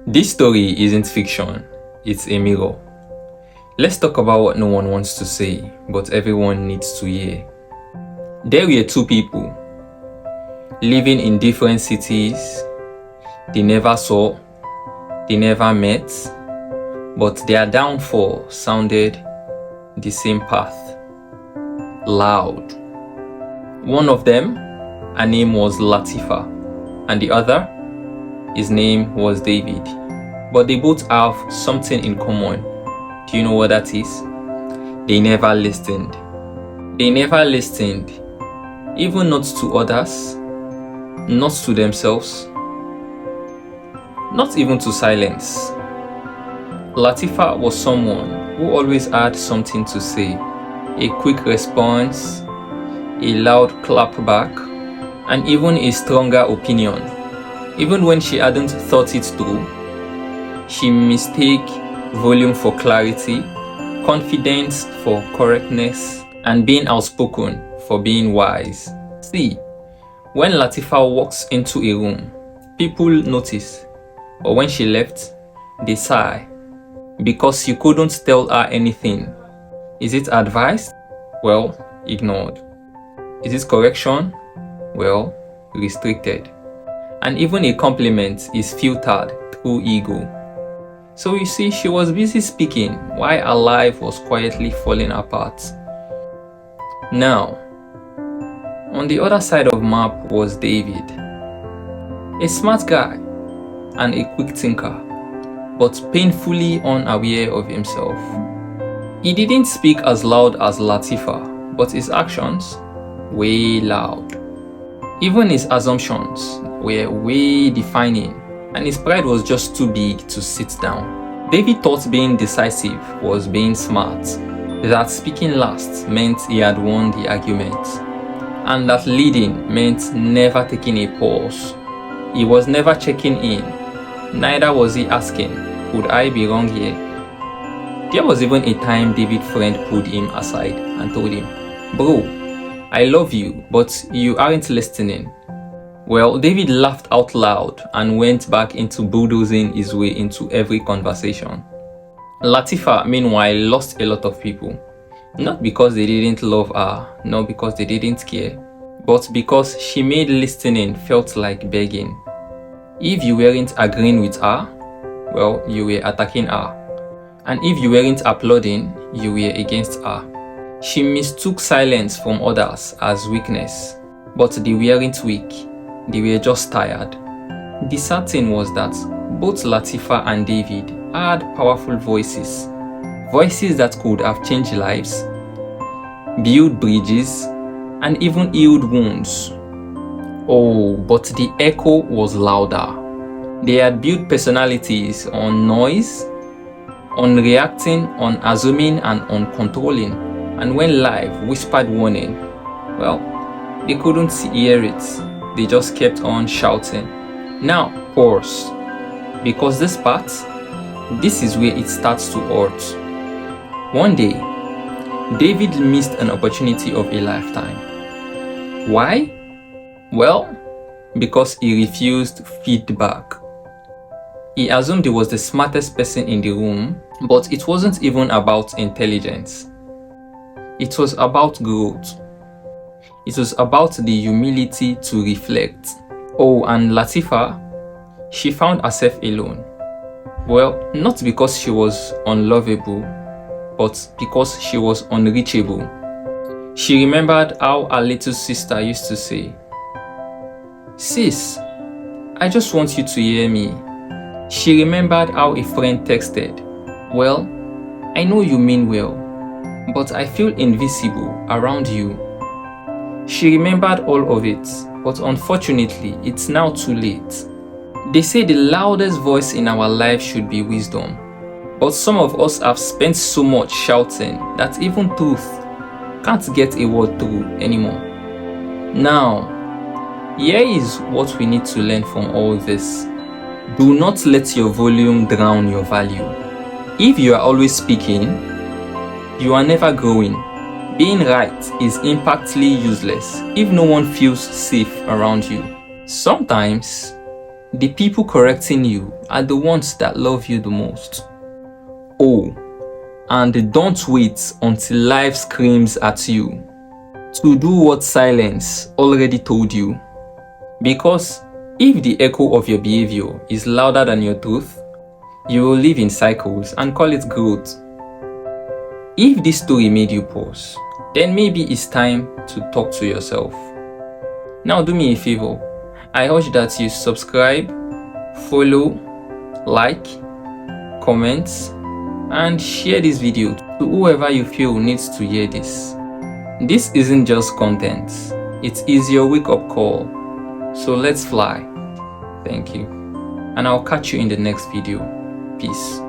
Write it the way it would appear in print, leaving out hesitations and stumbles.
This story isn't fiction, it's a mirror. Let's talk about what no one wants to say, but everyone needs to hear. There were two people living in different cities. They never saw, they never met, but their downfall sounded the same path. Loud. One of them, her name was Latifa, and the other, his name was David. But they both have something in common. Do you know what that is? They never listened. They never listened, even not to others, not to themselves, not even to silence. Latifa was someone who always had something to say, a quick response, a loud clap back, and even a stronger opinion. Even when she hadn't thought it through, she mistake volume for clarity, confidence for correctness, and being outspoken for being wise. See, when Latifa walks into a room, people notice, but when she left, they sigh, because you couldn't tell her anything. Is it advice? Well, ignored. Is it correction? Well, restricted. And even a compliment is filtered through ego. So you see, she was busy speaking while her life was quietly falling apart. Now, on the other side of the map was David. A smart guy and a quick thinker, but painfully unaware of himself. He didn't speak as loud as Latifa, but his actions way loud. Even his assumptions were way defining, and his pride was just too big to sit down. David thought being decisive was being smart, that speaking last meant he had won the argument, and that leading meant never taking a pause. He was never checking in, neither was he asking, could I be wrong here? There was even a time David's friend pulled him aside and told him, bro, I love you, but you aren't listening. Well, David laughed out loud and went back into bulldozing his way into every conversation. Latifa, meanwhile, lost a lot of people. Not because they didn't love her, not because they didn't care, but because she made listening felt like begging. If you weren't agreeing with her, well, you were attacking her. And if you weren't applauding, you were against her. She mistook silence from others as weakness, but they weren't weak. They were just tired. The sad thing was that both Latifa and David had powerful voices. Voices that could have changed lives, built bridges, and even healed wounds. Oh, but the echo was louder. They had built personalities on noise, on reacting, on assuming, and on controlling. And when life whispered warning, well, they couldn't hear it. They just kept on shouting. Now, pause. Because this part, this is where it starts to hurt. One day, David missed an opportunity of a lifetime. Why? Well, because he refused feedback. He assumed he was the smartest person in the room, but it wasn't even about intelligence. It was about growth. It was about the humility to reflect. Oh, and Latifa, she found herself alone. Well, not because she was unlovable, but because she was unreachable. She remembered how her little sister used to say, "Sis, I just want you to hear me." She remembered how a friend texted, "Well, I know you mean well, but I feel invisible around you." She remembered all of it, but unfortunately, it's now too late. They say the loudest voice in our life should be wisdom, but some of us have spent so much shouting that even truth can't get a word through anymore. Now, here is what we need to learn from all this. Do not let your volume drown your value. If you are always speaking, you are never growing. Being right is impactfully useless if no one feels safe around you. Sometimes, The people correcting you are the ones that love you the most. Oh, and don't wait until life screams at you to do what silence already told you. Because if the echo of your behavior is louder than your truth, you will live in cycles and call it growth. If this story made you pause, then maybe it's time to talk to yourself. Now do me a favor. I urge that you subscribe, follow, like, comment, and share this video to whoever you feel needs to hear this. This isn't just content, it is your wake-up call. So let's fly. Thank you. And I'll catch you in the next video. Peace.